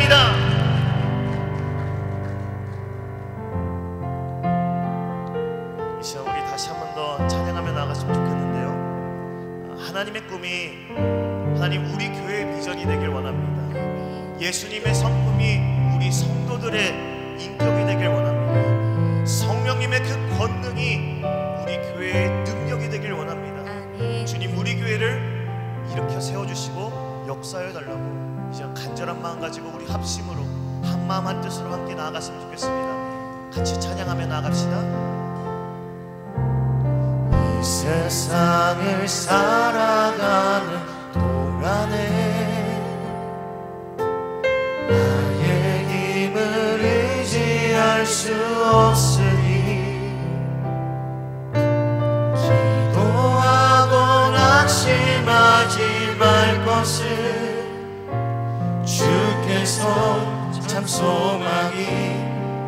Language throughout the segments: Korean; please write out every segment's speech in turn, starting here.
찬양합니다. 이 시간 우리 다시 한 번 더 찬양하며 나아갔으면 좋겠는데요, 하나님의 꿈이 하나님 우리 교회의 비전이 되길 원합니다. 예수님의 성품이 우리 성도들의 인격이 되길 원합니다. 성령님의 그 권능이 우리 교회의 능력이 되길 원합니다. 주님, 우리 교회를 일으켜 세워주시고 역사해 달라고 이제 간절한 마음 가지고 우리 합심으로 한 마음 한 뜻으로 함께 나아갔으면 좋겠습니다. 같이 찬양하며 나아갑시다. 이 세상을 살아가는 동안에 나의 힘을 의지할 수 없으니 기도하고 낙심하지 말 것을 주께서 참 소망이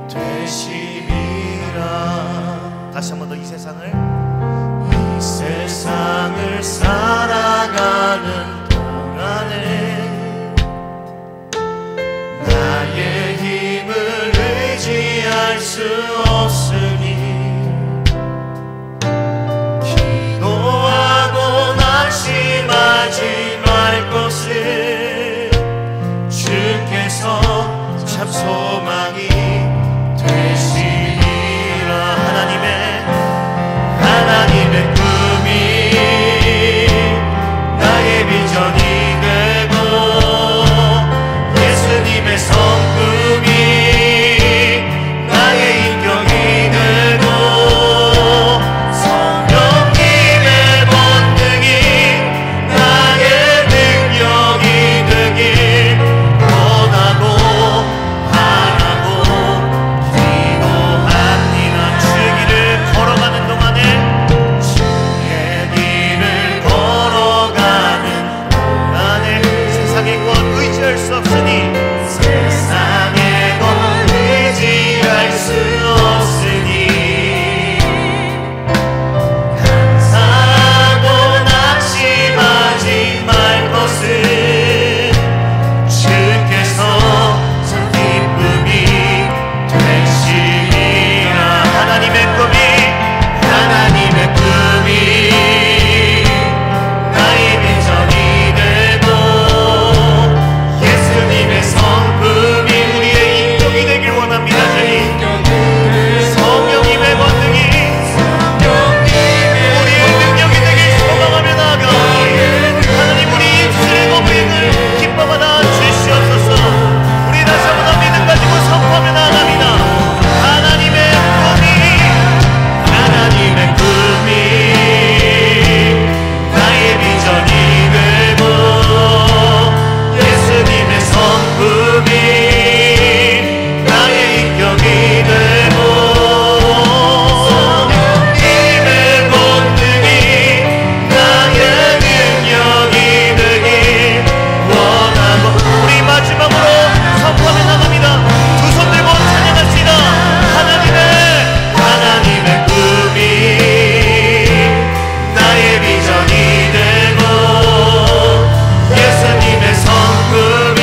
되시리라. 다시 한 번 더 이 세상을 살아가는 동안에 나의 힘을 의지할 수 없으니 기도하고 낙심하지 말 것을 주께서 참 소망이 되시리라. 하나님의 꿈이 나의 비전이 되고 예수님의 성품이 나의 인격이 되고 성령님의 권능이 나의 능력이 되길 원하고 바라고 기도합니다. 주의 길을 걸어가는 동안에 세상의 것 의지할 수 없으니 간사하고 낙심하지 말 것을 주께서 참 기쁨이 되시리라. 하나님의 꿈이 나의 비전이 되고 예수님의 성품이 우리의 인격이 되길 원합니다. 주님, 성령님의 권능이 우리의 능력이 되길 소망하며 나아가 하나님 우리 입술의 고백을 기뻐하다 주시옵소서. 우리 다시 한번 믿음 가지고 선포하며 나아갑니다. 하나님의 꿈이 나의 비전이 되고 예수님의 성품이 나의 인격이 되고 성령님의 권능이 나의 능력이 되길 원하고 우리 마지막으로 선포하며 나갑니다. 두 손 들고 찬양합시다. 하나님의 꿈이 나의 비전이 되고 예수님의 성품이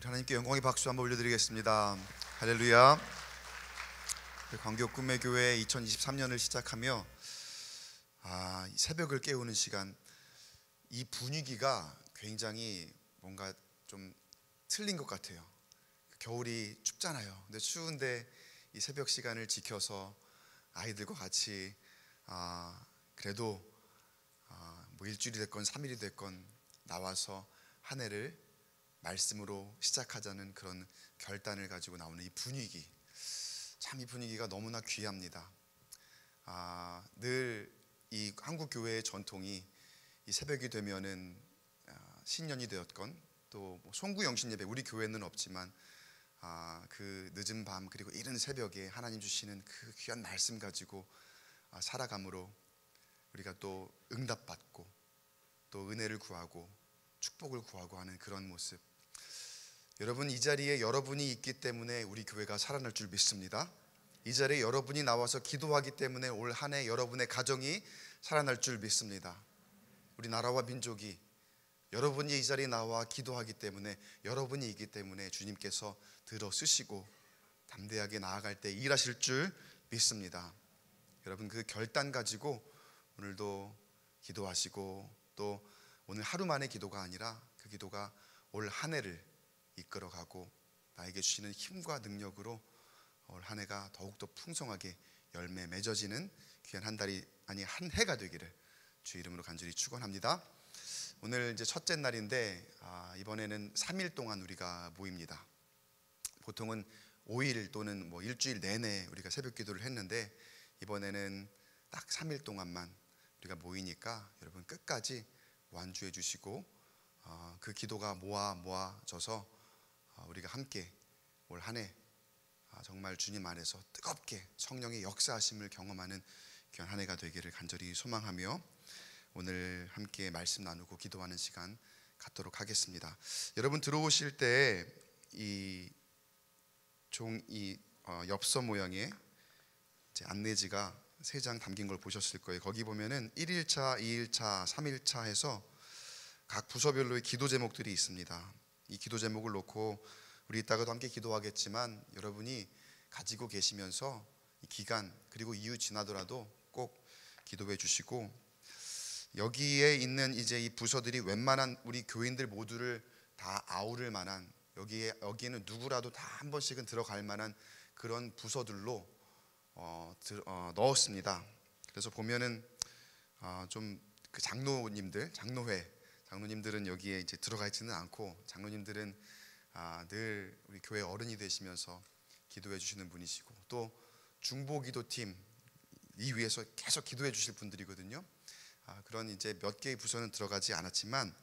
우리 하나님께 영광의 박수 한번 올려드리겠습니다. 할렐루야. 광교 꿈의 교회 2023년을 시작하며 이 새벽을 깨우는 시간, 이 분위기가 굉장히 뭔가 좀 틀린 것 같아요. 겨울이 춥잖아요. 근데 추운데 이 새벽 시간을 지켜서 아이들과 같이 그래도 뭐 일주일이 됐건 3일이 됐건 나와서 한 해를 말씀으로 시작하자는 그런 결단을 가지고 나오는 이 분위기, 참 이 분위기가 너무나 귀합니다. 늘 이 한국 교회의 전통이 이 새벽이 되면은 신년이 되었건 또 뭐 송구 영신 예배, 우리 교회는 없지만 그 늦은 밤 그리고 이른 새벽에 하나님 주시는 그 귀한 말씀 가지고 살아감으로 우리가 또 응답받고 또 은혜를 구하고 축복을 구하고 하는 그런 모습. 여러분, 이 자리에 여러분이 있기 때문에 우리 교회가 살아날 줄 믿습니다. 이 자리에 여러분이 나와서 기도하기 때문에 올 한 해 여러분의 가정이 살아날 줄 믿습니다. 우리 나라와 민족이 여러분이 이 자리에 나와 기도하기 때문에, 여러분이 있기 때문에 주님께서 들어 쓰시고 담대하게 나아갈 때 일하실 줄 믿습니다. 여러분, 그 결단 가지고 오늘도 기도하시고, 또 오늘 하루만의 기도가 아니라 그 기도가 올 한 해를 이끌어가고 나에게 주시는 힘과 능력으로 올 한 해가 더욱더 풍성하게 열매 맺어지는 귀한 한 달이, 아니 한 해가 되기를 주 이름으로 간절히 축원합니다. 오늘 이제 첫째 날인데 이번에는 3일 동안 우리가 모입니다. 보통은 5일 또는 뭐 일주일 내내 우리가 새벽 기도를 했는데 이번에는 딱 3일 동안만 우리가 모이니까 여러분 끝까지 완주해 주시고 그 기도가 모아져서 우리가 함께 올 한 해 정말 주님 안에서 뜨겁게 성령의 역사하심을 경험하는 귀한 한 해가 되기를 간절히 소망하며 오늘 함께 말씀 나누고 기도하는 시간 갖도록 하겠습니다. 여러분, 들어오실 때 이 엽서 모양의 안내지가 3장 담긴 걸 보셨을 거예요. 거기 보면은 1일차, 2일차, 3일차 해서 각 부서별로의 기도 제목들이 있습니다. 이 기도 제목을 놓고 우리 이따가도 함께 기도하겠지만 여러분이 가지고 계시면서 이 기간 그리고 이후 지나더라도 꼭 기도해 주시고, 여기에 있는 이제 이 부서들이 웬만한 우리 교인들 모두를 다 아우를 만한, 여기에는 누구라도 다 한 번씩은 들어갈 만한 그런 부서들로 넣었습니다. 그래서 보면은 좀 그 장로님들은 여기에 이제 들어가 있지는 않고, 장로님들은 늘 우리 교회 어른이 되시면서 기도해 주시는 분이시고, 또 중보기도팀 이 위에서 계속 기도해 주실 분들이거든요. 그런 이제 몇 개의 부서는 들어가지 않았지만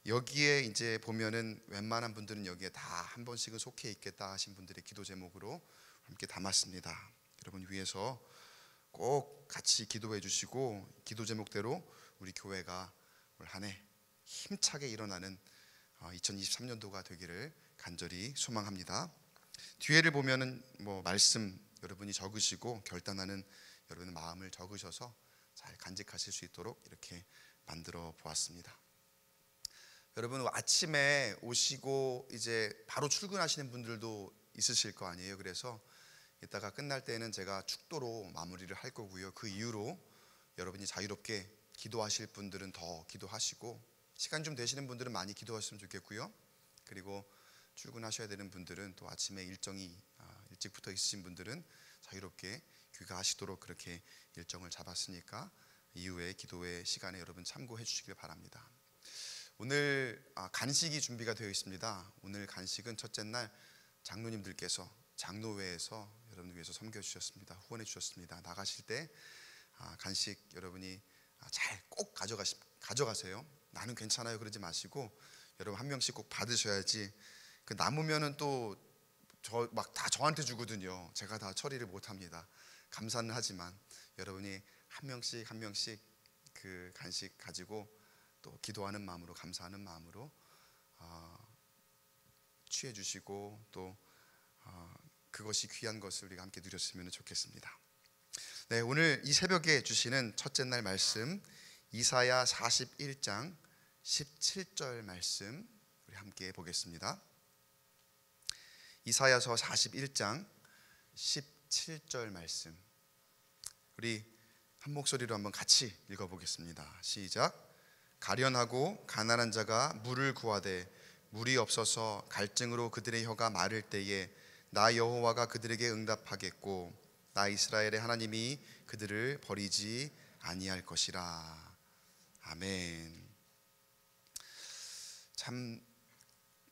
여기에 이제 보면은 웬만한 분들은 여기에 다 한 번씩은 속해 있겠다 하신 분들의 기도 제목으로 함께 담았습니다. 여러분 위에서 꼭 같이 기도해 주시고 기도 제목대로 우리 교회가 올 한 해 힘차게 일어나는 2023년도가 되기를 간절히 소망합니다. 뒤에를 보면은 뭐 말씀 여러분이 적으시고 결단하는 여러분의 마음을 적으셔서 잘 간직하실 수 있도록 이렇게 만들어 보았습니다. 여러분, 아침에 오시고 이제 바로 출근하시는 분들도 있으실 거 아니에요. 그래서 이따가 끝날 때는 제가 축도로 마무리를 할 거고요. 그 이후로 여러분이 자유롭게 기도하실 분들은 더 기도하시고, 시간 좀 되시는 분들은 많이 기도하시면 좋겠고요. 그리고 출근하셔야 되는 분들은 또 아침에 일정이 일찍 붙어 있으신 분들은 자유롭게 귀가하시도록 그렇게 일정을 잡았으니까 이후에 기도의 시간에 여러분 참고해 주시길 바랍니다. 오늘 간식이 준비가 되어 있습니다. 오늘 간식은 첫째 날 장로님들께서 장로회에서 여러분 위해서 섬겨주셨습니다. 후원해 주셨습니다. 나가실 때 간식 여러분이 잘 꼭 가져가세요. 나는 괜찮아요 그러지 마시고 여러분 한 명씩 꼭 받으셔야지. 그 남으면은 또 다 저한테 주거든요. 제가 다 처리를 못합니다. 감사는 하지만 여러분이 한 명씩 그 간식 가지고 또 기도하는 마음으로, 감사하는 마음으로 취해 주시고 또 그것이 귀한 것을 우리가 함께 누렸으면 좋겠습니다. 네, 오늘 이 새벽에 주시는 첫째 날 말씀 이사야 41장 17절 말씀 우리 함께 보겠습니다. 이사야서 41장 17절 말씀, 우리 한 목소리로 한번 같이 읽어보겠습니다. 시작. 가련하고 가난한 자가 물을 구하되 물이 없어서 갈증으로 그들의 혀가 마를 때에 나 여호와가 그들에게 응답하겠고 나 이스라엘의 하나님이 그들을 버리지 아니할 것이라. 아멘. 참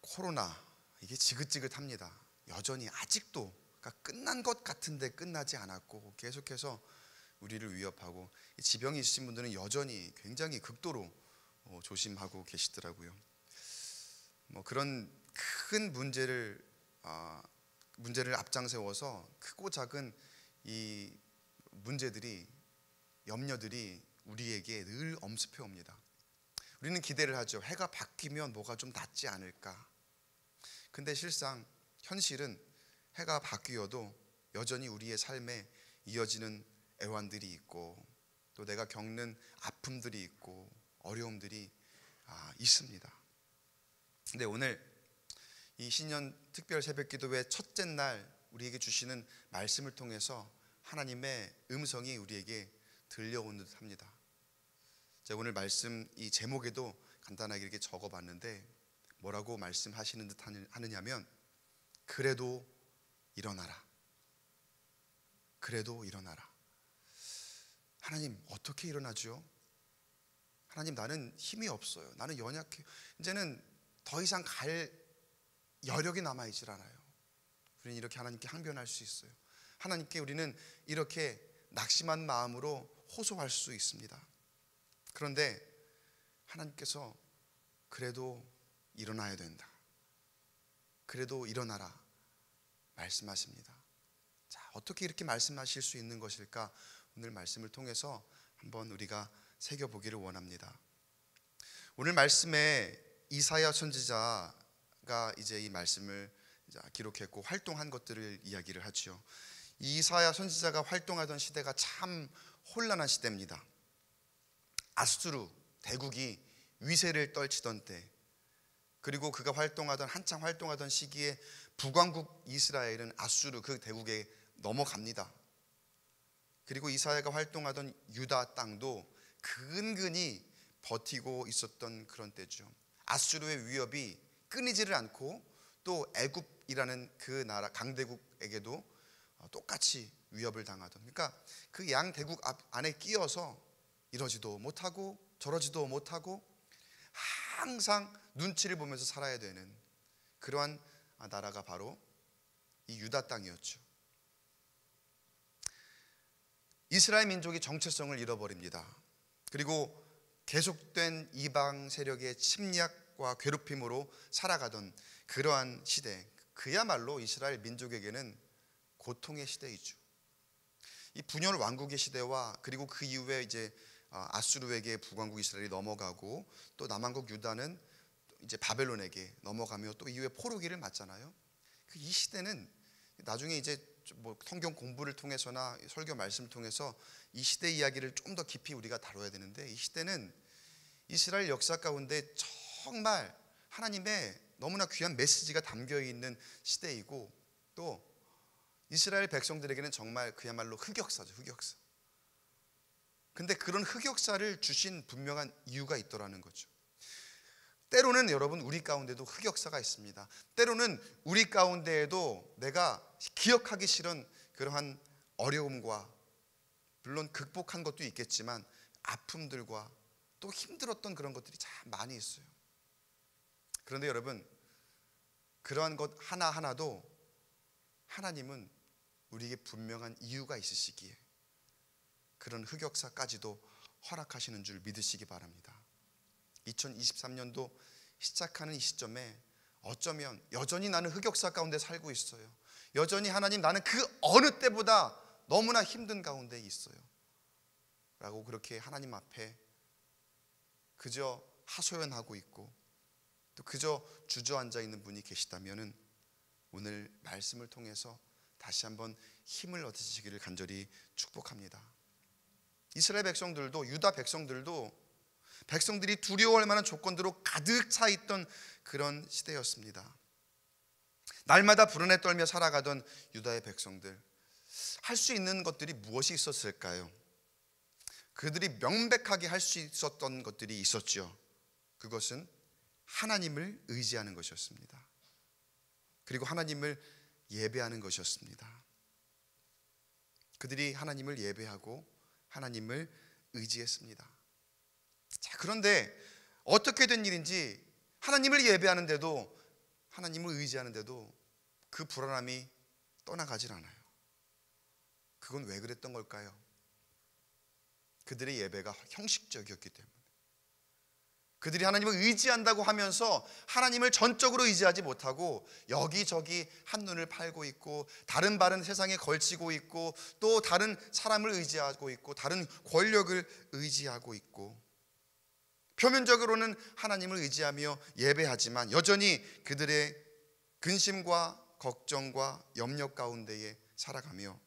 코로나 이게 지긋지긋합니다. 여전히 아직도 그러니까 끝난 것 같은데 끝나지 않았고 계속해서 우리를 위협하고, 지병이 있으신 분들은 여전히 굉장히 극도로 조심하고 계시더라고요. 그런 큰 문제를 앞장세워서 크고 작은 이 문제들이, 염려들이 우리에게 늘 엄습해 옵니다. 우리는 기대를 하죠. 해가 바뀌면 뭐가 좀 낫지 않을까. 근데 실상 현실은 해가 바뀌어도 여전히 우리의 삶에 이어지는 애환들이 있고 또 내가 겪는 아픔들이 있고 어려움들이 있습니다. 근데 오늘 이 신년 특별 새벽 기도회 첫째 날 우리에게 주시는 말씀을 통해서 하나님의 음성이 우리에게 들려온 듯 합니다. 제가 오늘 말씀 이 제목에도 간단하게 이렇게 적어봤는데 뭐라고 말씀하시는 듯 하느냐면, 그래도 일어나라. 그래도 일어나라. 하나님, 어떻게 일어나죠? 하나님, 나는 힘이 없어요. 나는 연약해요. 이제는 더 이상 갈 여력이 남아있질 않아요. 우리는 이렇게 하나님께 항변할 수 있어요. 하나님께 우리는 이렇게 낙심한 마음으로 호소할 수 있습니다. 그런데 하나님께서 그래도 일어나야 된다. 그래도 일어나라 말씀하십니다. 자, 어떻게 이렇게 말씀하실 수 있는 것일까? 오늘 말씀을 통해서 한번 우리가 새겨보기를 원합니다. 오늘 말씀에 이사야 선지자가 이제 이 말씀을 기록했고 활동한 것들을 이야기를 하죠. 이사야 선지자가 활동하던 시대가 참 혼란한 시대입니다. 아수르 대국이 위세를 떨치던 때, 그리고 그가 한창 활동하던 시기에 북왕국 이스라엘은 아수르 그 대국에 넘어갑니다. 그리고 이사야가 활동하던 유다 땅도 근근히 버티고 있었던 그런 때죠. 아수르의 위협이 끊이지를 않고 또 애굽이라는 그 나라 강대국에게도 똑같이 위협을 당하던, 그러니까 그 양 대국 안에 끼어서 이러지도 못하고 저러지도 못하고 항상 눈치를 보면서 살아야 되는 그러한 나라가 바로 이 유다 땅이었죠. 이스라엘 민족이 정체성을 잃어버립니다. 그리고 계속된 이방 세력의 침략과 괴롭힘으로 살아가던 그러한 시대, 그야말로 이스라엘 민족에게는 고통의 시대이죠. 이 분열 왕국의 시대와 그리고 그 이후에 이제 아수르에게 북왕국 이스라엘이 넘어가고 또 남왕국 유다는 이제 바벨론에게 넘어가며 또 이후에 포로기를 맞잖아요. 이 시대는 나중에 이제 성경 공부를 통해서나 설교 말씀을 통해서 이 시대 이야기를 좀 더 깊이 우리가 다뤄야 되는데, 이 시대는 이스라엘 역사 가운데 정말 하나님의 너무나 귀한 메시지가 담겨 있는 시대이고, 또 이스라엘 백성들에게는 정말 그야말로 흑역사죠, 흑역사. 근데 그런 흑역사를 주신 분명한 이유가 있더라는 거죠. 때로는 여러분 우리 가운데도 흑역사가 있습니다. 때로는 우리 가운데에도 내가 기억하기 싫은 그러한 어려움과, 물론 극복한 것도 있겠지만 아픔들과 또 힘들었던 그런 것들이 참 많이 있어요. 그런데 여러분, 그러한 것 하나하나도 하나님은 우리에게 분명한 이유가 있으시기에 그런 흑역사까지도 허락하시는 줄 믿으시기 바랍니다. 2023년도 시작하는 이 시점에 어쩌면 여전히 나는 흑역사 가운데 살고 있어요. 여전히 하나님, 나는 그 어느 때보다 너무나 힘든 가운데 있어요 라고 그렇게 하나님 앞에 그저 하소연하고 있고 또 그저 주저앉아 있는 분이 계시다면 오늘 말씀을 통해서 다시 한번 힘을 얻으시기를 간절히 축복합니다. 이스라엘 백성들도, 유다 백성들도 백성들이 두려워할 만한 조건들로 가득 차 있던 그런 시대였습니다. 날마다 불안에 떨며 살아가던 유다의 백성들, 할 수 있는 것들이 무엇이 있었을까요? 그들이 명백하게 할 수 있었던 것들이 있었죠. 그것은 하나님을 의지하는 것이었습니다. 그리고 하나님을 예배하는 것이었습니다. 그들이 하나님을 예배하고 하나님을 의지했습니다. 자, 그런데 어떻게 된 일인지 하나님을 예배하는데도, 하나님을 의지하는데도 그 불안함이 떠나가질 않아요. 그건 왜 그랬던 걸까요? 그들의 예배가 형식적이었기 때문에. 그들이 하나님을 의지한다고 하면서 하나님을 전적으로 의지하지 못하고 여기저기 한눈을 팔고 있고, 다른 발은 세상에 걸치고 있고, 또 다른 사람을 의지하고 있고, 다른 권력을 의지하고 있고, 표면적으로는 하나님을 의지하며 예배하지만 여전히 그들의 근심과 걱정과 염려 가운데에 살아가며,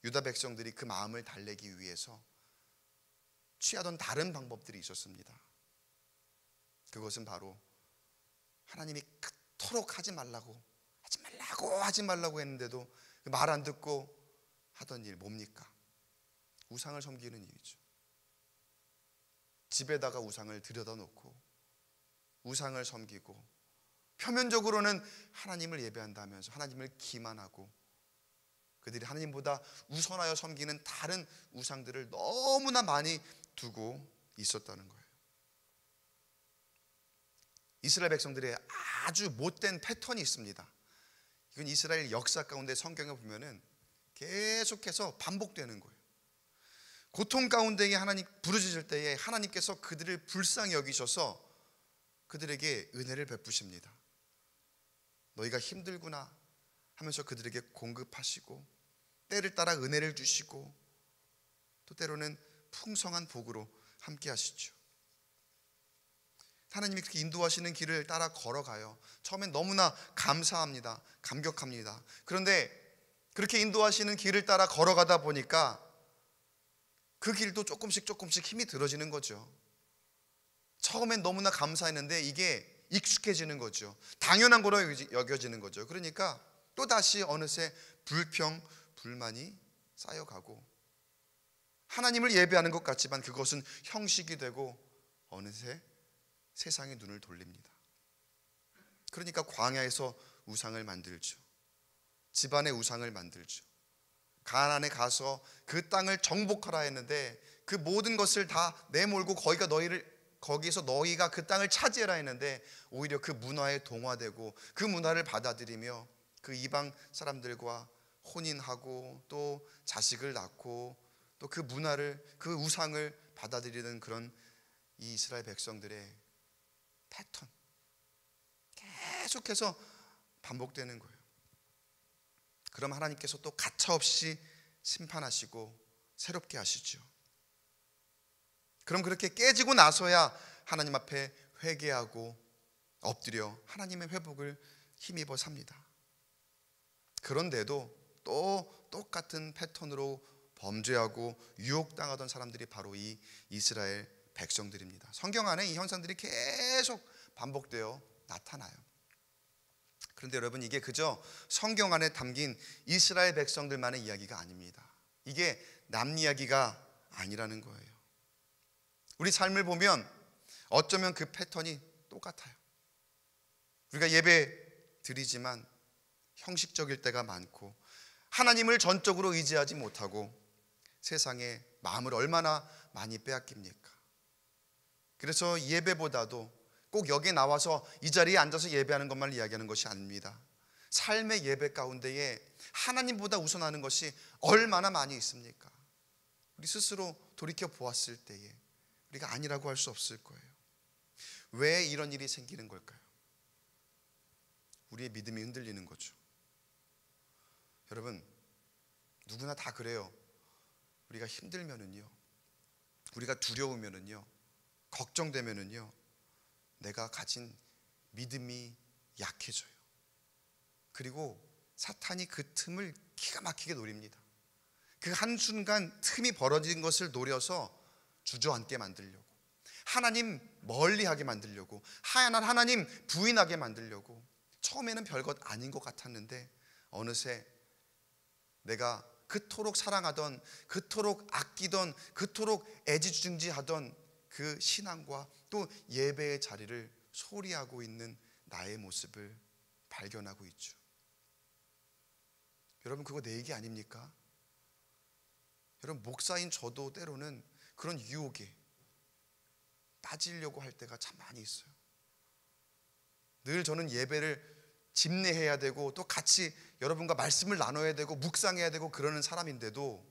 유다 백성들이 그 마음을 달래기 위해서 취하던 다른 방법들이 있었습니다. 그것은 바로 하나님이 그토록 하지 말라고 했는데도 말 안 듣고 하던 일, 뭡니까? 우상을 섬기는 일이죠. 집에다가 우상을 들여다 놓고 우상을 섬기고, 표면적으로는 하나님을 예배한다면서 하나님을 기만하고, 그들이 하나님보다 우선하여 섬기는 다른 우상들을 너무나 많이 두고 있었다는 거예요. 이스라엘 백성들의 아주 못된 패턴이 있습니다. 이건 이스라엘 역사 가운데 성경에 보면은 계속해서 반복되는 거예요. 고통 가운데에 하나님 부르짖을 때에 하나님께서 그들을 불쌍히 여기셔서 그들에게 은혜를 베푸십니다. 너희가 힘들구나 하면서 그들에게 공급하시고, 때를 따라 은혜를 주시고, 또 때로는 풍성한 복으로 함께 하시죠. 하나님이 그렇게 인도하시는 길을 따라 걸어가요. 처음엔 너무나 감사합니다. 감격합니다. 그런데 그렇게 인도하시는 길을 따라 걸어가다 보니까 그 길도 조금씩 힘이 들어지는 거죠. 처음엔 너무나 감사했는데 이게 익숙해지는 거죠. 당연한 거로 여겨지는 거죠. 그러니까 또다시 어느새 불평, 불만이 쌓여가고, 하나님을 예배하는 것 같지만 그것은 형식이 되고 어느새 세상의 눈을 돌립니다. 그러니까 광야에서 우상을 만들죠. 집안에 우상을 만들죠. 가나안에 가서 그 땅을 정복하라 했는데 그 모든 것을 다 내몰고 거기에서 너희가 그 땅을 차지해라 했는데 오히려 그 문화에 동화되고 그 문화를 받아들이며 그 이방 사람들과 혼인하고 또 자식을 낳고 또 그 문화를, 그 우상을 받아들이는 그런 이 이스라엘 백성들의 패턴, 계속해서 반복되는 거예요. 그럼 하나님께서 또 가차없이 심판하시고 새롭게 하시죠. 그럼 그렇게 깨지고 나서야 하나님 앞에 회개하고 엎드려 하나님의 회복을 힘입어 삽니다. 그런데도 또 똑같은 패턴으로 범죄하고 유혹당하던 사람들이 바로 이 이스라엘 백성들입니다. 성경 안에 이 현상들이 계속 반복되어 나타나요. 그런데 여러분, 이게 그저 성경 안에 담긴 이스라엘 백성들만의 이야기가 아닙니다. 이게 남 이야기가 아니라는 거예요. 우리 삶을 보면 어쩌면 그 패턴이 똑같아요. 우리가 예배 드리지만 형식적일 때가 많고, 하나님을 전적으로 의지하지 못하고 세상에 마음을 얼마나 많이 빼앗깁니까? 그래서 예배보다도 꼭 여기에 나와서 이 자리에 앉아서 예배하는 것만 이야기하는 것이 아닙니다. 삶의 예배 가운데에 하나님보다 우선하는 것이 얼마나 많이 있습니까? 우리 스스로 돌이켜 보았을 때에 우리가 아니라고 할 수 없을 거예요. 왜 이런 일이 생기는 걸까요? 우리의 믿음이 흔들리는 거죠. 여러분, 누구나 다 그래요. 우리가 힘들면은요, 우리가 두려우면은요, 걱정되면은요, 내가 가진 믿음이 약해져요. 그리고 사탄이 그 틈을 기가 막히게 노립니다. 그 한순간 틈이 벌어진 것을 노려서 주저앉게 만들려고, 하나님 멀리하게 만들려고, 하나님 부인하게 만들려고 처음에는 별것 아닌 것 같았는데 어느새 내가 그토록 사랑하던, 그토록 아끼던, 그토록 애지중지하던 그 신앙과 또 예배의 자리를 소리하고 있는 나의 모습을 발견하고 있죠. 여러분, 그거 내 얘기 아닙니까? 여러분, 목사인 저도 때로는 그런 유혹에 빠지려고 할 때가 참 많이 있어요. 늘 저는 예배를 집례해야 되고 또 같이 여러분과 말씀을 나눠야 되고 묵상해야 되고 그러는 사람인데도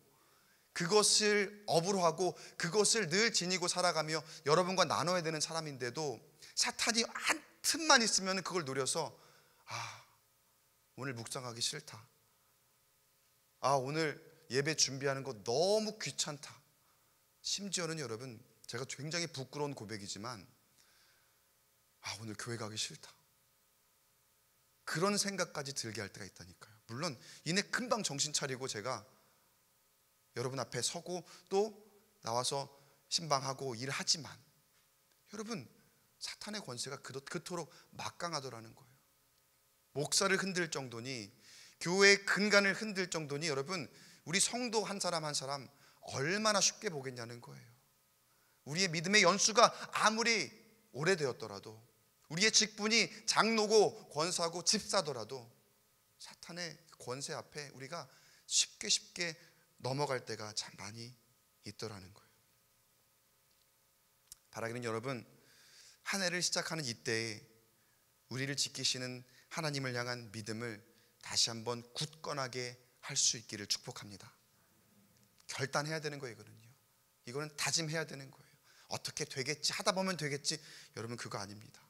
그것을 업으로 하고 그것을 늘 지니고 살아가며 여러분과 나눠야 되는 사람인데도 사탄이 한 틈만 있으면 그걸 노려서 오늘 묵상하기 싫다, 오늘 예배 준비하는 거 너무 귀찮다, 심지어는 여러분, 제가 굉장히 부끄러운 고백이지만 오늘 교회 가기 싫다, 그런 생각까지 들게 할 때가 있다니까요. 물론 이내 금방 정신 차리고 제가 여러분 앞에 서고 또 나와서 신방하고 일을 하지만 여러분, 사탄의 권세가 그토록 막강하더라는 거예요. 목사를 흔들 정도니, 교회의 근간을 흔들 정도니 여러분, 우리 성도 한 사람 한 사람 얼마나 쉽게 보겠냐는 거예요. 우리의 믿음의 연수가 아무리 오래되었더라도, 우리의 직분이 장로고 권사고 집사더라도 사탄의 권세 앞에 우리가 쉽게 넘어갈 때가 참 많이 있더라는 거예요. 바라기는 여러분, 한 해를 시작하는 이때에 우리를 지키시는 하나님을 향한 믿음을 다시 한번 굳건하게 할 수 있기를 축복합니다. 결단해야 되는 거예요. 이거는 다짐해야 되는 거예요. 어떻게 되겠지, 하다 보면 되겠지. 여러분, 그거 아닙니다.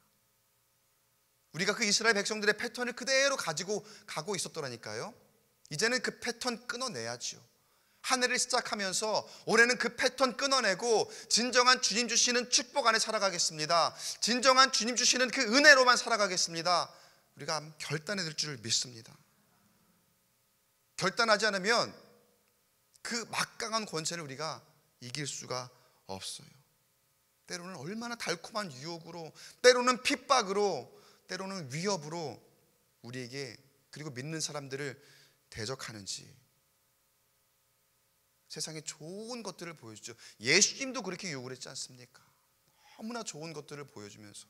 우리가 그 이스라엘 백성들의 패턴을 그대로 가지고 가고 있었더라니까요. 이제는 그 패턴 끊어내야죠. 한 해를 시작하면서 올해는 그 패턴 끊어내고 진정한 주님 주시는 축복 안에 살아가겠습니다. 진정한 주님 주시는 그 은혜로만 살아가겠습니다. 우리가 결단해야 될 줄 믿습니다. 결단하지 않으면 그 막강한 권세를 우리가 이길 수가 없어요. 때로는 얼마나 달콤한 유혹으로, 때로는 핍박으로, 때로는 위협으로 우리에게, 그리고 믿는 사람들을 대적하는지. 세상에 좋은 것들을 보여주죠. 예수님도 그렇게 유혹을 했지 않습니까? 너무나 좋은 것들을 보여주면서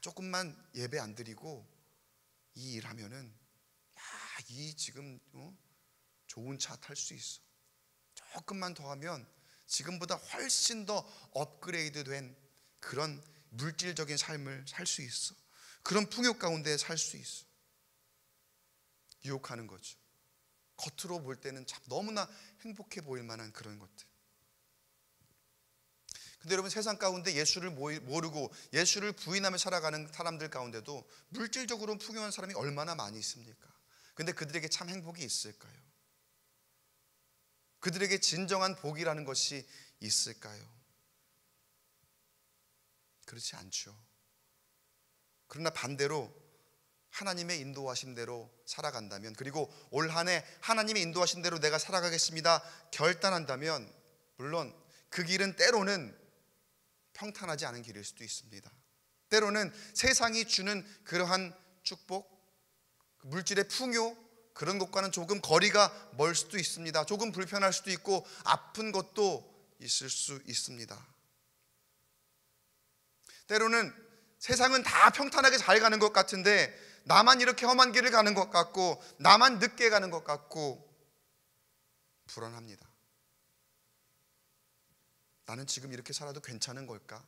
조금만 예배 안 드리고 이 일하면은 이 지금 좋은 차 탈 수 있어. 조금만 더 하면 지금보다 훨씬 더 업그레이드 된 그런 물질적인 삶을 살 수 있어. 그런 풍요 가운데 살 수 있어. 유혹하는 거죠. 겉으로 볼 때는 참 너무나 행복해 보일 만한 그런 것들. 근데 여러분, 세상 가운데 예수를 모르고 예수를 부인하며 살아가는 사람들 가운데도 물질적으로 풍요한 사람이 얼마나 많이 있습니까? 근데 그들에게 참 행복이 있을까요? 그들에게 진정한 복이라는 것이 있을까요? 그렇지 않죠. 그러나 반대로 하나님의 인도하심대로 살아간다면, 그리고 올 한 해 하나님의 인도하신 대로 내가 살아가겠습니다 결단한다면, 물론 그 길은 때로는 평탄하지 않은 길일 수도 있습니다. 때로는 세상이 주는 그러한 축복, 물질의 풍요, 그런 것과는 조금 거리가 멀 수도 있습니다. 조금 불편할 수도 있고 아픈 것도 있을 수 있습니다. 때로는 세상은 다 평탄하게 잘 가는 것 같은데 나만 이렇게 험한 길을 가는 것 같고, 나만 늦게 가는 것 같고 불안합니다. 나는 지금 이렇게 살아도 괜찮은 걸까?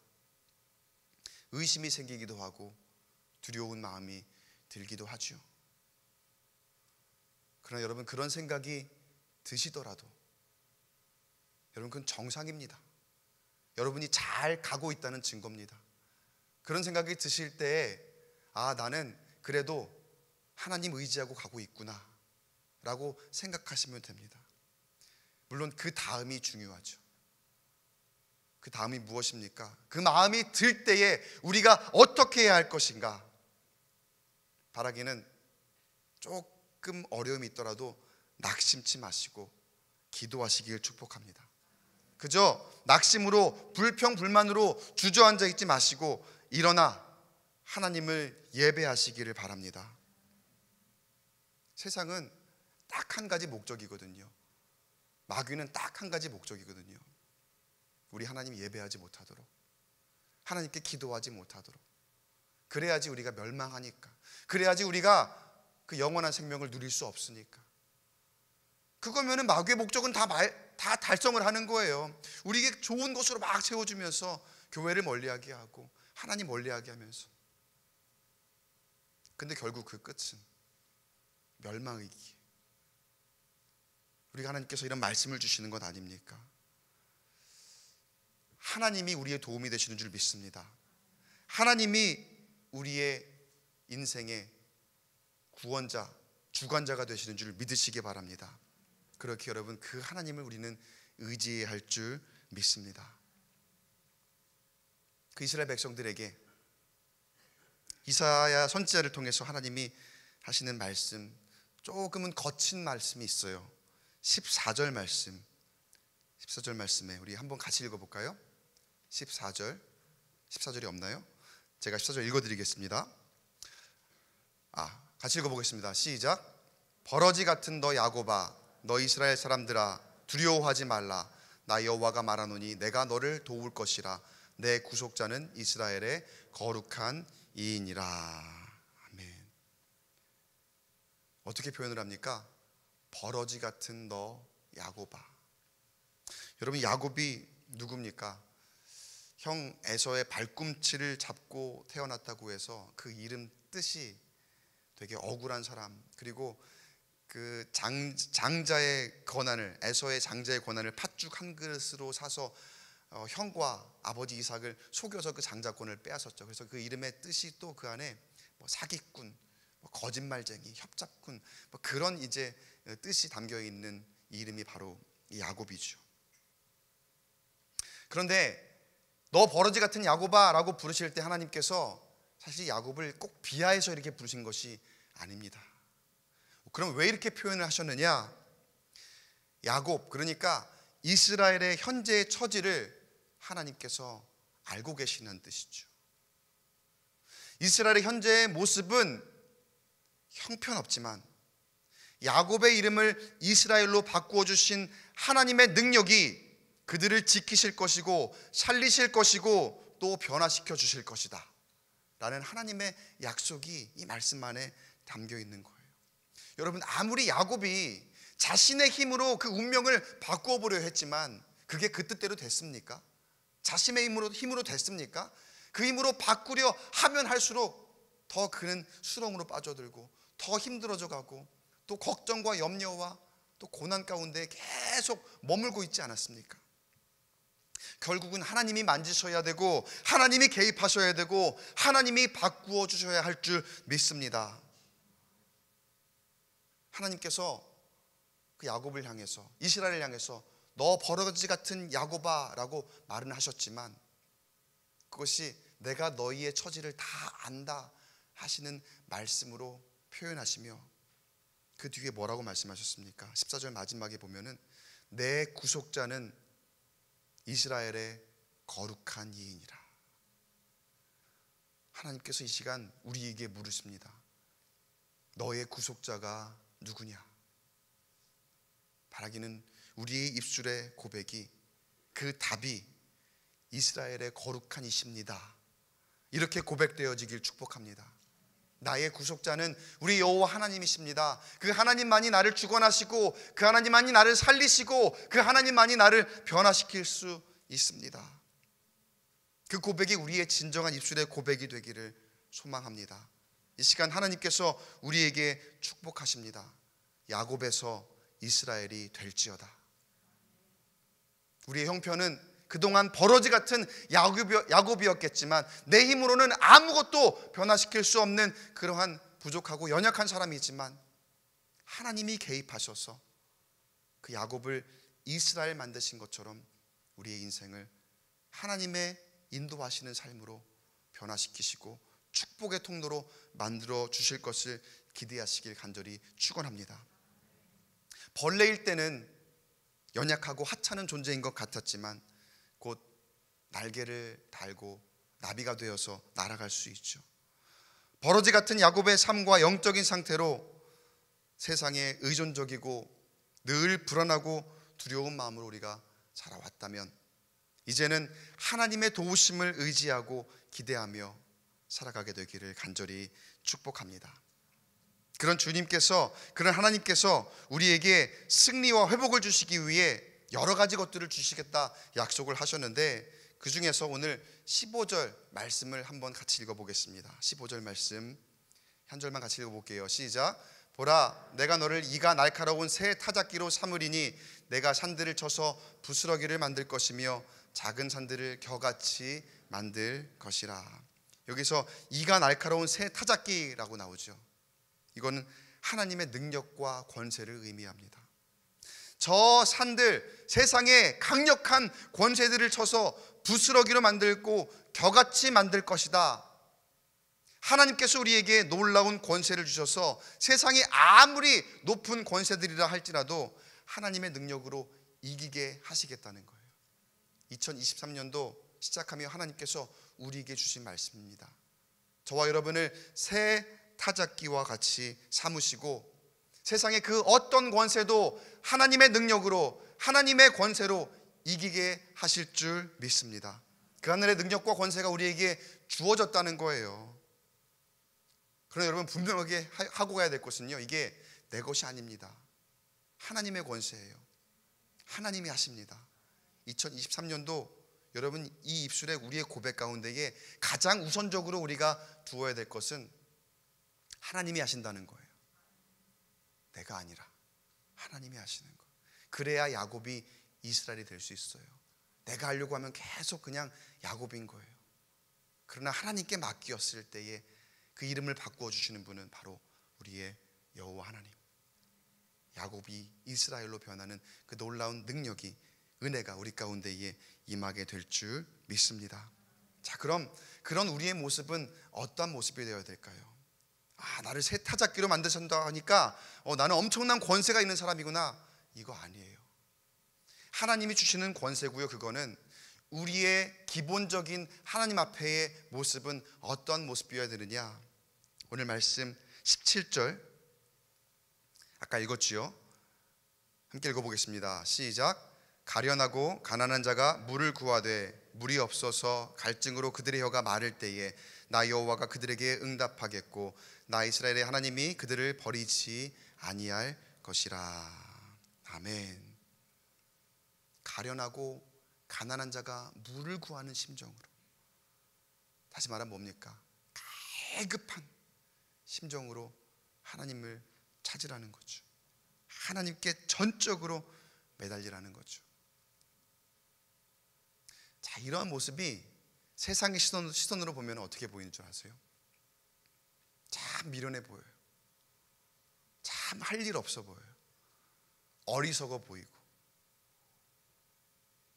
의심이 생기기도 하고 두려운 마음이 들기도 하죠. 그러나 여러분, 그런 생각이 드시더라도 여러분, 그건 정상입니다. 여러분이 잘 가고 있다는 증거입니다. 그런 생각이 드실 때 나는 그래도 하나님 의지하고 가고 있구나 라고 생각하시면 됩니다. 물론 그 다음이 중요하죠. 그 다음이 무엇입니까? 그 마음이 들 때에 우리가 어떻게 해야 할 것인가? 바라기는 조금 어려움이 있더라도 낙심치 마시고 기도하시길 축복합니다. 그저 낙심으로 불평불만으로 주저앉아 있지 마시고 일어나 하나님을 예배하시기를 바랍니다. 세상은 딱 한 가지 목적이거든요. 마귀는 딱 한 가지 목적이거든요. 우리 하나님 예배하지 못하도록, 하나님께 기도하지 못하도록. 그래야지 우리가 멸망하니까, 그래야지 우리가 그 영원한 생명을 누릴 수 없으니까. 그거면은 마귀의 목적은 다 달성을 하는 거예요. 우리에게 좋은 것으로 막 채워주면서 교회를 멀리하게 하고 하나님 멀리하게 하면서. 근데 결국 그 끝은 멸망이기에. 우리가 하나님께서 이런 말씀을 주시는 것 아닙니까? 하나님이 우리의 도움이 되시는 줄 믿습니다. 하나님이 우리의 인생의 구원자, 주관자가 되시는 줄 믿으시기 바랍니다. 그렇게 여러분, 그 하나님을 우리는 의지해야 할 줄 믿습니다. 그 이스라엘 백성들에게 이사야 선지자를 통해서 하나님이 하시는 말씀, 조금은 거친 말씀이 있어요. 14절 말씀에 우리 한번 같이 읽어볼까요? 14절이 없나요? 제가 14절 읽어드리겠습니다. 같이 읽어보겠습니다. 시작. 버러지 같은 너 야곱아, 너 이스라엘 사람들아, 두려워하지 말라. 나 여호와가 말하노니 내가 너를 도울 것이라. 내 구속자는 이스라엘의 거룩한 이인이라. 아멘. 어떻게 표현을 합니까? 버러지 같은 너 야곱아. 여러분, 야곱이 누굽니까? 형 에서의 발꿈치를 잡고 태어났다고 해서 그 이름 뜻이 되게 억울한 사람, 그리고 그 장자의 권한을, 에서의 장자의 권한을 팥죽 한 그릇으로 사서 형과 아버지 이삭을 속여서 그 장자권을 빼앗았죠. 그래서 그 이름의 뜻이 또 그 안에 뭐 사기꾼, 뭐 거짓말쟁이, 협잡꾼, 뭐 그런 이제 뜻이 담겨 있는 이 이름이 바로 이 야곱이죠. 그런데 너 버러지 같은 야곱아라고 부르실 때 하나님께서 사실 야곱을 꼭 비하해서 이렇게 부르신 것이 아닙니다. 그럼 왜 이렇게 표현을 하셨느냐? 야곱, 그러니까 이스라엘의 현재의 처지를 하나님께서 알고 계시는 뜻이죠. 이스라엘의 현재의 모습은 형편없지만 야곱의 이름을 이스라엘로 바꾸어 주신 하나님의 능력이 그들을 지키실 것이고 살리실 것이고 또 변화시켜 주실 것이다 라는 하나님의 약속이 이 말씀 안에 담겨 있는 거예요. 여러분, 아무리 야곱이 자신의 힘으로 그 운명을 바꾸어 보려 했지만 그게 그 뜻대로 됐습니까? 자신의 힘으로 됐습니까? 그 힘으로 바꾸려 하면 할수록 더 그는 수렁으로 빠져들고 더 힘들어져 가고 또 걱정과 염려와 또 고난 가운데 계속 머물고 있지 않았습니까? 결국은 하나님이 만지셔야 되고 하나님이 개입하셔야 되고 하나님이 바꾸어 주셔야 할 줄 믿습니다. 하나님께서 그 야곱을 향해서, 이스라엘을 향해서 너 버러지 같은 야곱아 라고 말은 하셨지만 그것이 내가 너희의 처지를 다 안다 하시는 말씀으로 표현하시며 그 뒤에 뭐라고 말씀하셨습니까? 14절 마지막에 보면은 내 구속자는 이스라엘의 거룩한 이인이라. 하나님께서 이 시간 우리에게 물으십니다. 너의 구속자가 누구냐? 바라기는 우리의 입술의 고백이, 그 답이 이스라엘의 거룩한 이십니다 이렇게 고백되어지길 축복합니다. 나의 구속자는 우리 여호와 하나님이십니다. 그 하나님만이 나를 주권하시고 그 하나님만이 나를 살리시고 그 하나님만이 나를 변화시킬 수 있습니다. 그 고백이 우리의 진정한 입술의 고백이 되기를 소망합니다. 이 시간 하나님께서 우리에게 축복하십니다. 야곱에서 이스라엘이 될지어다. 우리의 형편은 그동안 버러지 같은 야곱이었겠지만 내 힘으로는 아무것도 변화시킬 수 없는 그러한 부족하고 연약한 사람이지만 하나님이 개입하셔서 그 야곱을 이스라엘 만드신 것처럼 우리의 인생을 하나님의 인도하시는 삶으로 변화시키시고 축복의 통로로 만들어 주실 것을 기대하시길 간절히 축원합니다. 벌레일 때는 연약하고 하찮은 존재인 것 같았지만 곧 날개를 달고 나비가 되어서 날아갈 수 있죠. 버러지 같은 야곱의 삶과 영적인 상태로 세상에 의존적이고 늘 불안하고 두려운 마음으로 우리가 살아왔다면 이제는 하나님의 도우심을 의지하고 기대하며 살아가게 되기를 간절히 축복합니다. 그런 주님께서, 그런 하나님께서 우리에게 승리와 회복을 주시기 위해 여러 가지 것들을 주시겠다 약속을 하셨는데, 그 중에서 오늘 15절 말씀을 한번 같이 읽어보겠습니다. 15절 말씀 한 절만 같이 읽어볼게요. 시작. 보라, 내가 너를 이가 날카로운 새 타작기로 삼으리니 내가 산들을 쳐서 부스러기를 만들 것이며 작은 산들을 겨같이 만들 것이라. 여기서 이가 날카로운 새 타작기라고 나오죠. 이거는 하나님의 능력과 권세를 의미합니다. 저 산들, 세상의 강력한 권세들을 쳐서 부스러기로 만들고 겨같이 만들 것이다. 하나님께서 우리에게 놀라운 권세를 주셔서 세상이 아무리 높은 권세들이라 할지라도 하나님의 능력으로 이기게 하시겠다는 거예요. 2023년도 시작하며 하나님께서 우리에게 주신 말씀입니다. 저와 여러분을 새 타작기와 같이 삼으시고 세상의 그 어떤 권세도 하나님의 능력으로, 하나님의 권세로 이기게 하실 줄 믿습니다. 그 하늘의 능력과 권세가 우리에게 주어졌다는 거예요. 그러나 여러분 분명하게 하고 가야 될 것은요, 이게 내 것이 아닙니다. 하나님의 권세예요. 하나님이 하십니다. 2023년도 여러분 이 입술에 우리의 고백 가운데에 가장 우선적으로 우리가 두어야 될 것은 하나님이 하신다는 거예요. 내가 아니라 하나님이 하시는 거. 그래야 야곱이 이스라엘이 될 수 있어요. 내가 하려고 하면 계속 그냥 야곱인 거예요. 그러나 하나님께 맡겼을 때에 그 이름을 바꾸어 주시는 분은 바로 우리의 여호와 하나님. 야곱이 이스라엘로 변하는 그 놀라운 능력이, 은혜가 우리 가운데에 임하게 될 줄 믿습니다. 자, 그럼 그런 우리의 모습은 어떠한 모습이 되어야 될까요? 나를 새 타작기로 만드신다 하니까 나는 엄청난 권세가 있는 사람이구나. 이거 아니에요. 하나님이 주시는 권세고요. 그거는 우리의 기본적인 하나님 앞에의 모습은 어떤 모습이어야 되느냐. 오늘 말씀 17절 아까 읽었지요. 함께 읽어보겠습니다. 시작. 가련하고 가난한 자가 물을 구하되 물이 없어서 갈증으로 그들의 혀가 마를 때에 나 여호와가 그들에게 응답하겠고 나 이스라엘의 하나님이 그들을 버리지 아니할 것이라. 아멘. 가련하고 가난한 자가 물을 구하는 심정으로, 다시 말하면 뭡니까? 갈급한 심정으로 하나님을 찾으라는 거죠. 하나님께 전적으로 매달리라는 거죠. 자, 이러한 모습이 세상의 시선으로 보면 어떻게 보이는 줄 아세요? 참 미련해 보여요. 참 할 일 없어 보여요. 어리석어 보이고,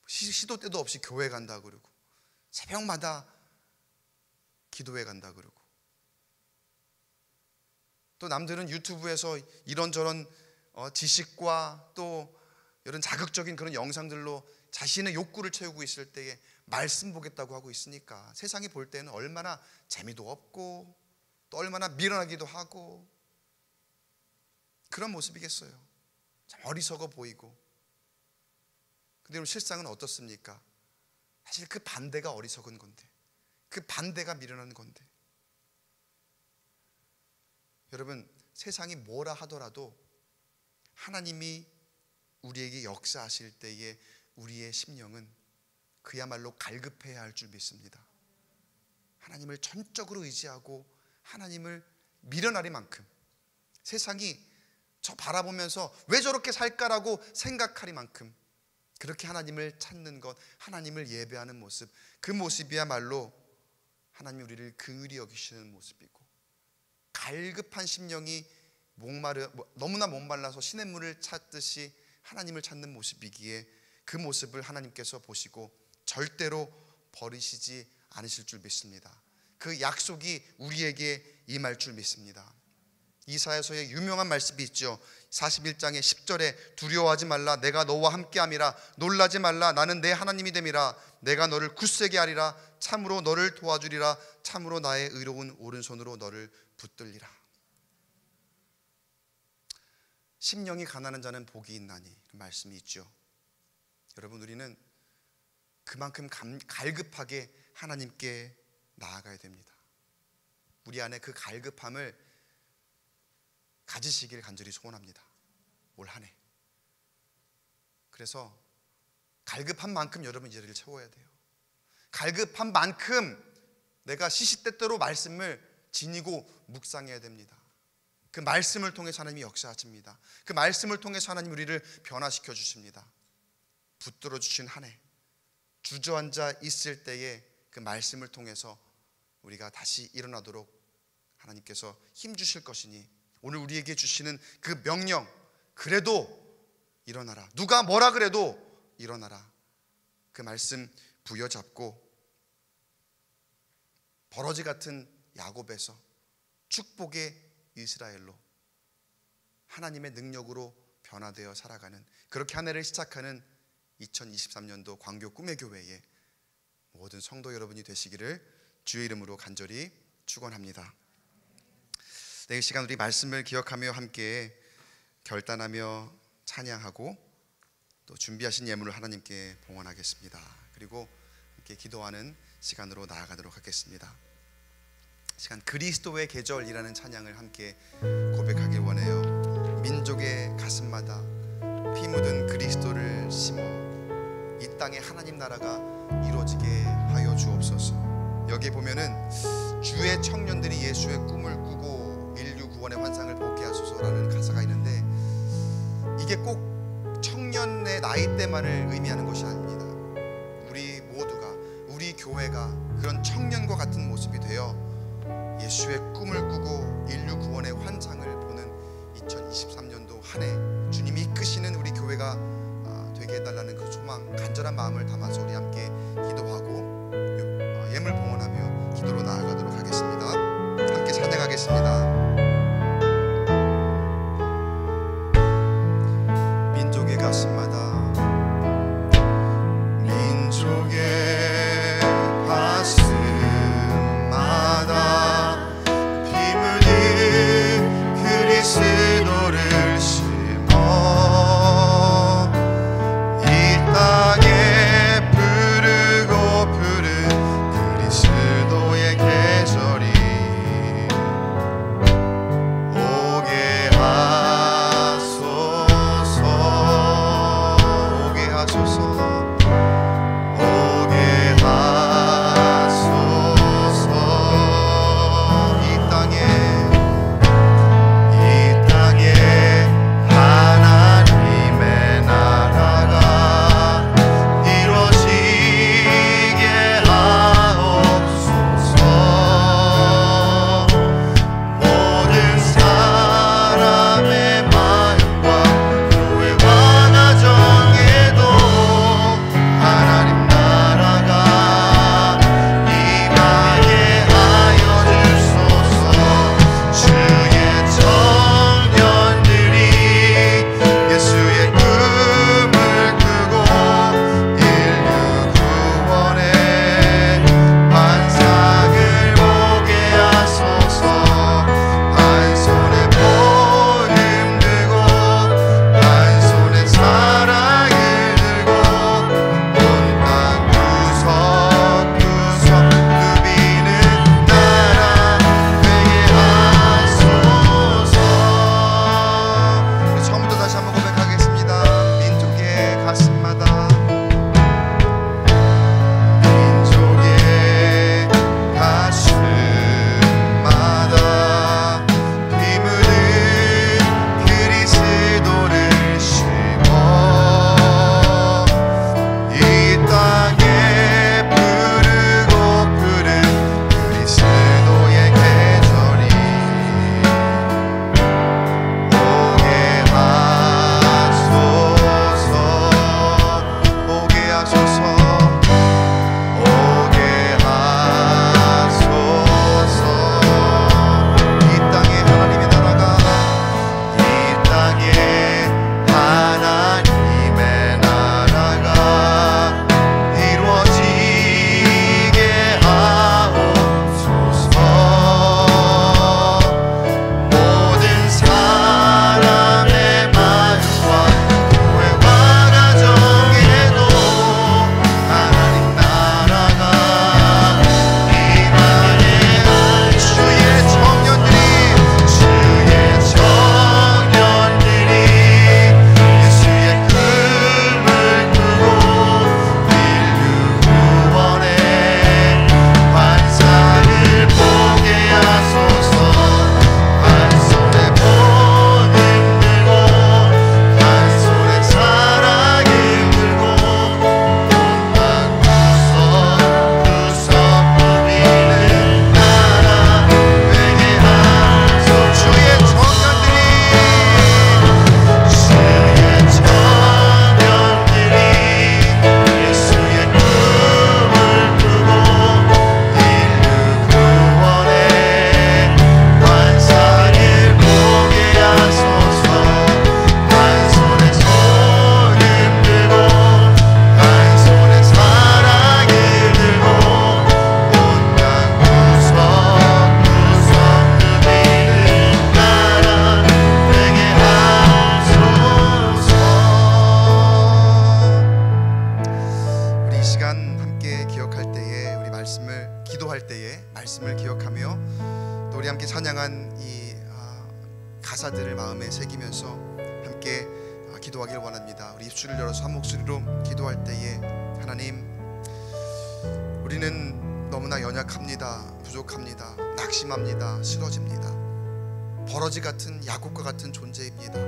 시도 때도 없이 교회 간다 그러고, 새벽마다 기도회 간다 그러고, 또 남들은 유튜브에서 이런저런 지식과 또 이런 자극적인 그런 영상들로 자신의 욕구를 채우고 있을 때에 말씀 보겠다고 하고 있으니까 세상이 볼 때는 얼마나 재미도 없고 또 얼마나 미련하기도 하고 그런 모습이겠어요. 참 어리석어 보이고. 근데 실상은 어떻습니까? 사실 그 반대가 어리석은 건데, 그 반대가 미련한 건데. 여러분, 세상이 뭐라 하더라도 하나님이 우리에게 역사하실 때에 우리의 심령은 그야말로 갈급해야 할 줄 믿습니다. 하나님을 전적으로 의지하고 하나님을 미련하리만큼, 세상이 저 바라보면서 왜 저렇게 살까라고 생각하리만큼 그렇게 하나님을 찾는 것, 하나님을 예배하는 모습, 그 모습이야말로 하나님이 우리를 긍휼히 여기시는 모습이고, 갈급한 심령이 너무나 목말라서 시냇물을 찾듯이 하나님을 찾는 모습이기에 그 모습을 하나님께서 보시고 절대로 버리시지 않으실 줄 믿습니다. 그 약속이 우리에게 임할 줄 믿습니다. 이사야서의 유명한 말씀이 있죠. 41장의 10절에 두려워하지 말라, 내가 너와 함께함이라. 놀라지 말라, 나는 내 하나님이 됨이라. 내가 너를 굳세게 하리라. 참으로 너를 도와주리라. 참으로 나의 의로운 오른손으로 너를 붙들리라. 심령이 가난한 자는 복이 있나니 그 말씀이 있죠. 여러분, 우리는 그만큼 갈급하게 하나님께 나아가야 됩니다. 우리 안에 그 갈급함을 가지시길 간절히 소원합니다. 올 한 해. 그래서 갈급한 만큼 여러분 예를 채워야 돼요. 갈급한 만큼 내가 시시때때로 말씀을 지니고 묵상해야 됩니다. 그 말씀을 통해서 하나님이 역사하십니다. 그 말씀을 통해서 하나님 우리를 변화시켜 주십니다. 붙들어 주신 한 해, 주저앉아 있을 때에 그 말씀을 통해서 우리가 다시 일어나도록 하나님께서 힘 주실 것이니, 오늘 우리에게 주시는 그 명령, 그래도 일어나라, 누가 뭐라 그래도 일어나라, 그 말씀 부여잡고 버러지 같은 야곱에서 축복의 이스라엘로 하나님의 능력으로 변화되어 살아가는, 그렇게 한 해를 시작하는 2023년도 광교 꿈의 교회의 모든 성도 여러분이 되시기를 주의 이름으로 간절히 축원합니다. 이 시간 우리 말씀을 기억하며 함께 결단하며 찬양하고 또 준비하신 예물을 하나님께 봉헌하겠습니다. 그리고 함께 기도하는 시간으로 나아가도록 하겠습니다. 시간 그리스도의 계절이라는 찬양을 함께 고백하길 원해요. 민족의 가슴마다 피 묻은 그리스도를 심어 이 땅에 하나님 나라가 이루어지게 하여 주옵소서. 여기에 보면은 주의 청년들이 예수의 꿈을 꾸고 인류 구원의 환상을 보게 하소서라는 가사가 있는데, 이게 꼭 청년의 나이대만을 의미하는 것이 아닙니다. 우리 모두가, 우리 교회가 그런 청년과 같은 모습이 되어 예수의 꿈을 꾸고 인류 구원의 환상을 보는 2023년도 한 해 주님이 이끄시는 우리 교회가 되게 해달라는 그 소망, 간절한 마음을 담아서 우리 함께 기도하고 예물 봉헌하며 기도로 나아가도록 하겠습니다. 함께 찬양하겠습니다. 민족의 가슴마다, 민족의 가슴마다 피 묻은 그리스도를 심어 이 땅에 부르고 말씀을 기도할 때에 말씀을 기억하며 또 우리 함께 찬양한 이 가사들을 마음에 새기면서 함께 기도하길 원합니다. 우리 입술을 열어서 한 목소리로 기도할 때에 하나님, 우리는 너무나 연약합니다. 부족합니다. 낙심합니다. 쓰러집니다. 버러지 같은 야곱과 같은 존재입니다.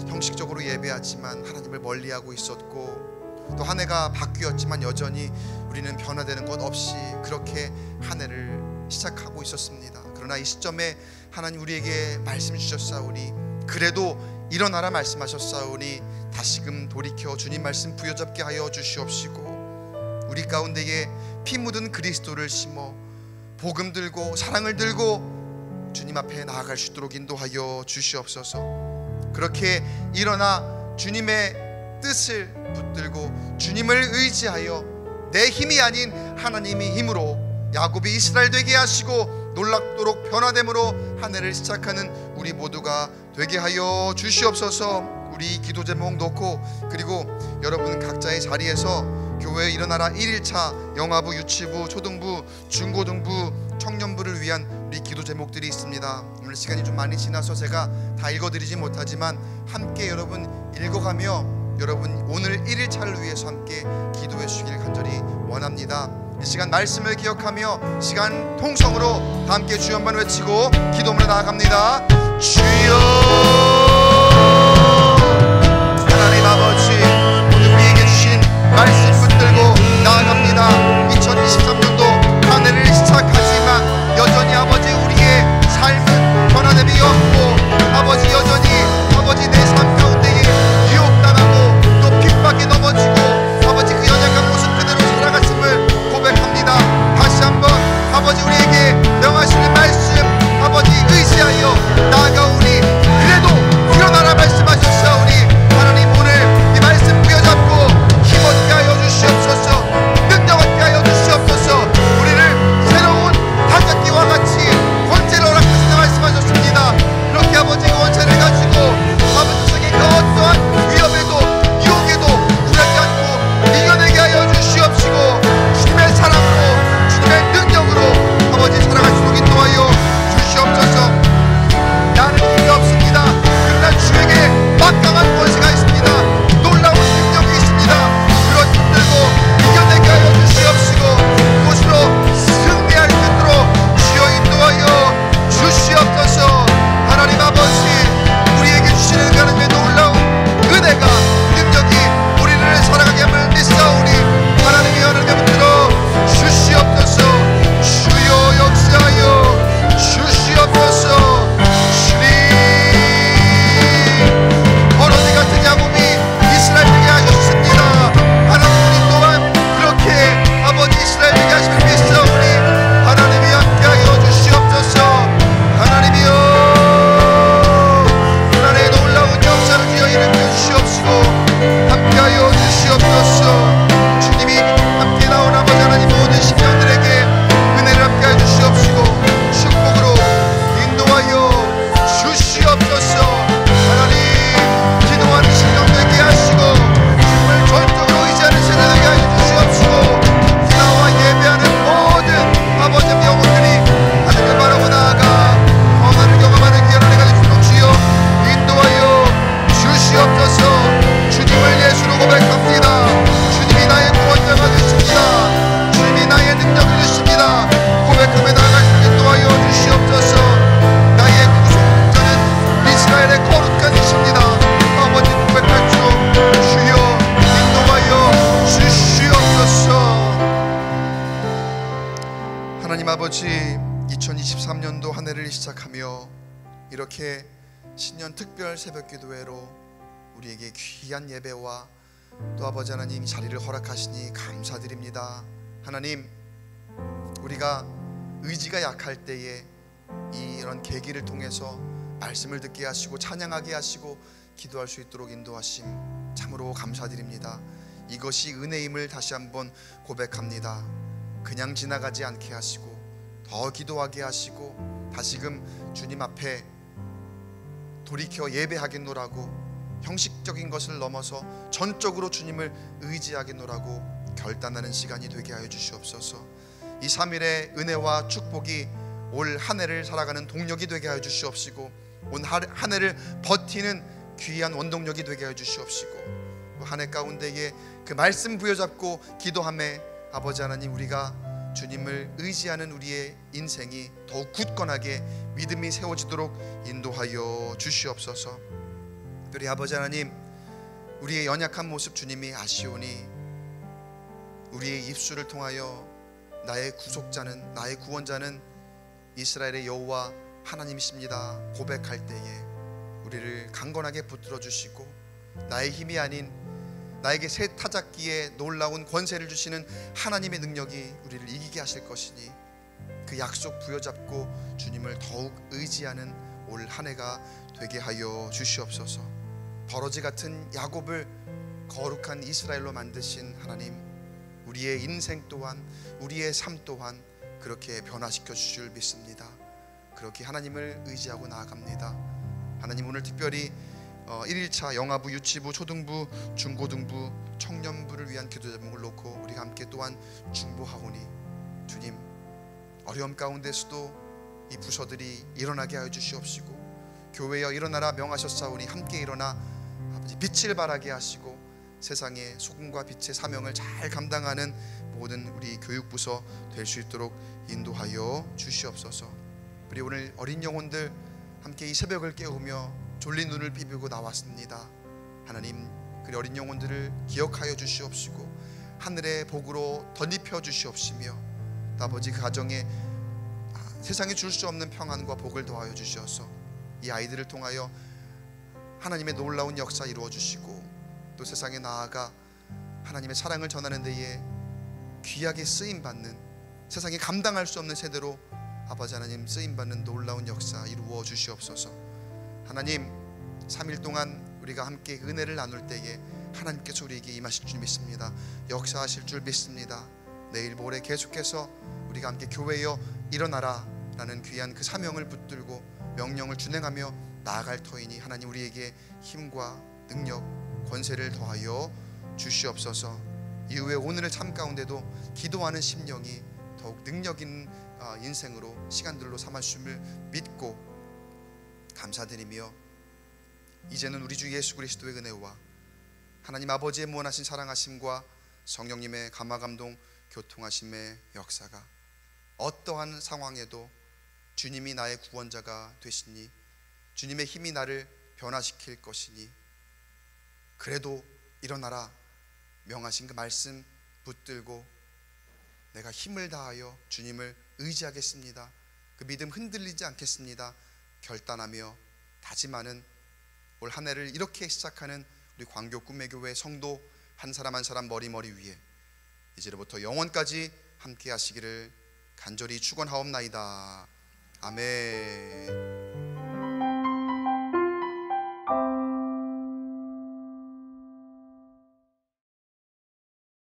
형식적으로 예배하지만 하나님을 멀리하고 있었고 또 한 해가 바뀌었지만 여전히 우리는 변화되는 것 없이 그렇게 한 해를 시작하고 있었습니다. 그러나 이 시점에 하나님 우리에게 말씀 주셨사오니 그래도 일어나라 말씀하셨사오니 다시금 돌이켜 주님 말씀 부여잡게 하여 주시옵시고 우리 가운데에 피 묻은 그리스도를 심어 복음 들고 사랑을 들고 주님 앞에 나아갈 수 있도록 인도하여 주시옵소서. 그렇게 일어나 주님의 뜻을 붙들고 주님을 의지하여 내 힘이 아닌 하나님의 힘으로 야곱이 이스라엘 되게 하시고 놀랍도록 변화됨으로 한 해를 시작하는 우리 모두가 되게 하여 주시옵소서. 우리 기도 제목 놓고 그리고 여러분 각자의 자리에서 교회에 일어나라 1일차 영아부, 유치부, 초등부, 중고등부, 청년부를 위한 우리 기도 제목들이 있습니다. 오늘 시간이 좀 많이 지나서 제가 다 읽어드리지 못하지만 함께 여러분 읽어가며 여러분 오늘 1일차를 위해서 함께 기도해 주시길 간절히 원합니다. 이 시간 말씀을 기억하며 시간 통성으로 다 함께 주여 한번 외치고 기도문에 나아갑니다. 주여 하나님 아버지, 오늘 우리에게 주신 말씀 붙들고 나아갑니다. 2023년도 한 해를 시작하지만 여전히 아버지 우리의 삶은 변화됨이 없고 아버지 여전히 아버지 내 삶 가운데에 유혹당하고 또 핍박에 넘어지고 아버지 그 연약한 모습 그대로 살아갔음을 고백합니다. 다시 한번 아버지 우리에게 명하시는 말씀 아버지 의지하여 나아가오니 그래도 일어나라 말씀하셨사오니 하나님 오늘 이 말씀 부여잡고 힘없게 하여 주시옵소서. 능력 얻게 하여 주시옵소서. 우리를 새로운 단장기와 같이 권세를 허락하신다 말씀하셨습니다. 그렇게 아버지 그 권세를 가지고 아버지 세계 그 어떠한 위협에도 유혹에도 굴하지 않고 이겨내게 하여 주시옵시고 주님의 사랑으로 주님의 능력으로 아버지 살아갈 수 있도록 인도하여 주시옵소서. 나는 힘이 없습니다. 그러나 주에게 막강한 권세가 있습니다. 놀라운 능력이 있습니다. 그것 붙들고 이겨내게 하여 주시옵시고 그것으로 승리할 수 있도록 주여 인도하여 주시옵소서. 하나님 아버지 우리에게 주시는 하나님의 놀라운 은혜가 능력이 우리를 살아가게 함을 믿사오니 하나님이 하나님의 붙들어 주시옵소서. 주여 역사하여 주시옵소서. 주님 버러지 같은 야곱이 이스라엘 되게 하셨습니다. 하나님 또한 그렇게 아버지 이스라엘 되게 하심을 믿사오니 하나님이 함께하여 주시옵소서. 하나님이여 하나님의 놀라운 역사를 주여 일으켜 주시옵시고 함께하여 주시옵소서. 주님이 함께 나온 아버지 하나님 모든 심령들에게 은혜를 함께하여 주시옵시고 축복으로 인도하여 주시옵소서. 하나님 기도하는 심령되게 하시고 주님을 전적으로 의지하는 세대되게 하여 주시옵시고 기도와 예배하는 모든 아버지 영혼들이 하나님을 바라보 나아가 언어를 경험하는 귀한 은혜가 되시도록 주여 인도하여 주시옵소서. 주님을 예수로 고백합니다. 주님이 나의 구원자가 되십니다. 주님이 나의 능력이 되십니다. 고백하며 나아갈 수 있도록 인도하여 주시옵소서. 나의 구속자는 이스라엘의 거룩한 이십니다. 아버지 고백할 줄 주여 인도하여 주시옵소서. 하나님 아버지 2023년도 한 해를 시작하며 이렇게 신년 특별 새벽 기도회로 우리에게 귀한 예배와 또 아버지 하나님 자리를 허락하시니 감사드립니다. 하나님 우리가 의지가 약할 때에 이런 계기를 통해서 말씀을 듣게 하시고 찬양하게 하시고 기도할 수 있도록 인도하심 참으로 감사드립니다. 이것이 은혜임을 다시 한번 고백합니다. 그냥 지나가지 않게 하시고 더 기도하게 하시고 다시금 주님 앞에 돌이켜 예배하겠노라고 형식적인 것을 넘어서 전적으로 주님을 의지하겠노라고 결단하는 시간이 되게 하여 주시옵소서. 이 3일의 은혜와 축복이 올 한 해를 살아가는 동력이 되게 하여 주시옵시고, 온 한 해를 버티는 귀한 원동력이 되게 하여 주시옵시고, 한 해 가운데에 그 말씀 부여잡고 기도함에 아버지 하나님, 우리가 주님을 의지하는 우리의 인생이 더욱 굳건하게 믿음이 세워지도록 인도하여 주시옵소서. 특별히 아버지 하나님, 우리의 연약한 모습 주님이 아시오니 우리의 입술을 통하여 나의 구속자는, 나의 구원자는 이스라엘의 여호와 하나님이십니다 고백할 때에 우리를 강건하게 붙들어 주시고, 나의 힘이 아닌 나에게 새 타작기에 놀라운 권세를 주시는 하나님의 능력이 우리를 이기게 하실 것이니, 그 약속 부여잡고 주님을 더욱 의지하는 올 한 해가 되게 하여 주시옵소서. 버러지 같은 야곱을 거룩한 이스라엘로 만드신 하나님, 우리의 인생 또한, 우리의 삶 또한 그렇게 변화시켜 주실 믿습니다. 그렇게 하나님을 의지하고 나아갑니다. 하나님, 오늘 특별히 1일차 영아부, 유치부, 초등부, 중고등부, 청년부를 위한 기도 제목을 놓고 우리가 함께 또한 중보하오니, 주님, 어려움 가운데서도 이 부서들이 일어나게 하여 주시옵시고, 교회여 일어나라 명하셨사오니 함께 일어나 아버지 빛을 발하게 하시고, 세상의 소금과 빛의 사명을 잘 감당하는 모든 우리 교육부서 될 수 있도록 인도하여 주시옵소서. 우리 오늘 어린 영혼들 함께 이 새벽을 깨우며 졸린 눈을 비비고 나왔습니다. 하나님, 그 어린 영혼들을 기억하여 주시옵시고 하늘의 복으로 덧입혀 주시옵시며, 아버지 그 가정에 세상에 줄 수 없는 평안과 복을 더하여 주시어서 이 아이들을 통하여 하나님의 놀라운 역사 이루어 주시고, 또 세상에 나아가 하나님의 사랑을 전하는 데에 귀하게 쓰임받는, 세상에 감당할 수 없는 세대로 아버지 하나님 쓰임받는 놀라운 역사 이루어 주시옵소서. 하나님, 3일 동안 우리가 함께 은혜를 나눌 때에 하나님께서 우리에게 임하실 줄 믿습니다. 역사하실 줄 믿습니다. 내일 모레 계속해서 우리가 함께 교회여 일어나라 라는 귀한 그 사명을 붙들고 명령을 준행하며 나아갈 터이니, 하나님 우리에게 힘과 능력, 권세를 더하여 주시옵소서. 이후에 오늘의 삶 가운데도 기도하는 심령이 더욱 능력 있는 인생으로, 시간들로 삼아주심을 믿고 감사드리며, 이제는 우리 주 예수 그리스도의 은혜와 하나님 아버지의 무한하신 사랑하심과 성령님의 감화감동 교통하심의 역사가 어떠한 상황에도 주님이 나의 구원자가 되시니, 주님의 힘이 나를 변화시킬 것이니, 그래도 일어나라 명하신 그 말씀 붙들고 내가 힘을 다하여 주님을 의지하겠습니다. 그 믿음 흔들리지 않겠습니다. 결단하며 다짐하는 올 한 해를 이렇게 시작하는 우리 광교 꿈의교회 성도 한 사람 한 사람 머리 위에 이제부터 영원까지 함께 하시기를 간절히 축원하옵나이다. 아멘.